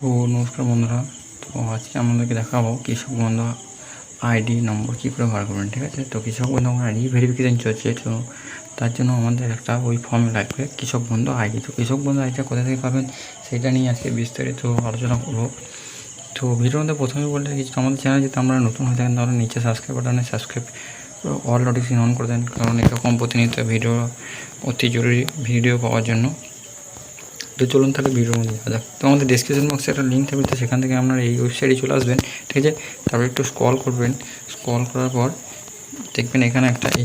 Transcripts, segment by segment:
তো নমস্কার বন্ধুরা। তো আজকে আমাদেরকে দেখাবো কৃষক বন্ধু আইডি নম্বর কী করে বার করবেন। ঠিক আছে, তো কৃষক বন্ধু আমার আইডি ভেরিফিকেশান চলছে, তো তার জন্য আমাদের একটা ওই ফর্মে লাগবে কৃষক বন্ধু আইডি। তো কৃষক বন্ধু আইডিটা কোথা থেকে পাবেন সেটা নিয়ে আজকে বিস্তারিত আলোচনা করবো। তো ভিডিওর মধ্যে প্রথমেই বলতে কিছু আমাদের চ্যানেল যদি আমরা নতুন হয়ে থাকেন তাহলে নিচে সাবস্ক্রাইব বাটনে সাবস্ক্রাইব অল নোটিফিকেশন অন করে দেন, কারণ এরকম প্রতিনিয়ত ভিডিও অতি জরুরি ভিডিও পাওয়ার জন্য। তো চলুন তাহলে ভিডিওর মধ্যে যাওয়া যাক। তো আমাদের ডেসক্রিপশন বক্সে একটা লিঙ্ক থাকবে, তো সেখান থেকে আপনারা এই ওয়েবসাইটে চলে আসবেন। ঠিক আছে, তারপর একটু স্ক্রল করবেন। স্ক্রল করার পর দেখবেন এখানে একটা এই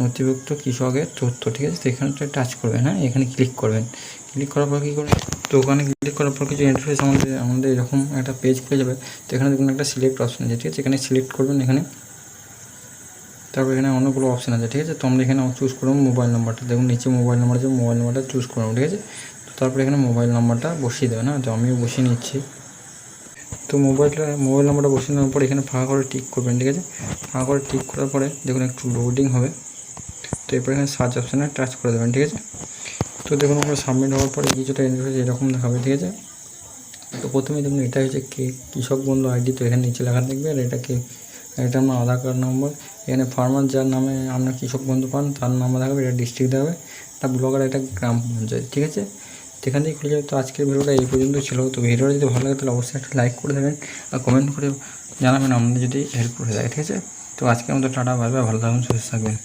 নথিভুক্ত কৃষকের তথ্য। ঠিক আছে, তো এখানটা টাচ করবেন। হ্যাঁ, এখানে ক্লিক করবেন। ক্লিক করার পর কী করবেন, তো ওখানে ক্লিক করার পর কিছু ইন্টারফেস আমাদের এরকম একটা পেজ খুলে যাবে। তো এখানে দেখুন একটা সিলেক্ট অপশন আছে। ঠিক আছে, এখানে সিলেক্ট করবেন। তারপর এখানে অনেকগুলো অপশান আছে। ঠিক আছে, তো আমরা এখানে চুজ করবো মোবাইল নাম্বারটা। দেখুন নিচে মোবাইল নাম্বার আছে, মোবাইল নাম্বারটা চুজ করবো। ঠিক আছে, তো তারপরে এখানে মোবাইল নাম্বারটা বসিয়ে দেবেন। তো আমিও বসিয়ে নিচ্ছি। তো মোবাইল নাম্বারটা বসিয়ে নেওয়ার পর এখানে ফাঁকা করে টিক করবেন। ঠিক আছে, ফাঁকা করে টিক করার পরে দেখুন একটু লোডিং হবে। তো এরপর এখানে সার্চ অপশানে টাচ করে দেবেন। ঠিক আছে, তো দেখুন আমরা সাবমিট হওয়ার পরে কিছুটা ইন্টারফেস এরকম দেখাবে। ঠিক আছে, তো প্রথমে দেখুন এটা হচ্ছে কৃষক বন্ধু আইডি। তো এখানে নিচে লেখা থাকবে, আর এটা আমার আধার কার্ড নম্বর। এখানে ফার্মার যার নামে আপনার কৃষক বন্ধু পান তার নাম্বার দেখাবে, এটা ডিস্ট্রিক্ট দেখাবে, একটা ব্লক আর একটা গ্রাম পঞ্চায়েত। ঠিক আছে, সেখান থেকে খুলে যাবে। তো আজকের ভিডিওটা এই পর্যন্ত ছিল। তো ভিডিওটা যদি ভালো লাগে তাহলে অবশ্যই একটা লাইক করে দেবেন আর কমেন্ট করে জানাবেন আমাদের যদি হেল্প করে দেয়। ঠিক আছে, তো আজকের মতো টাটা, বাই বাই, ভালো থাকুন, সুস্থ থাকবেন।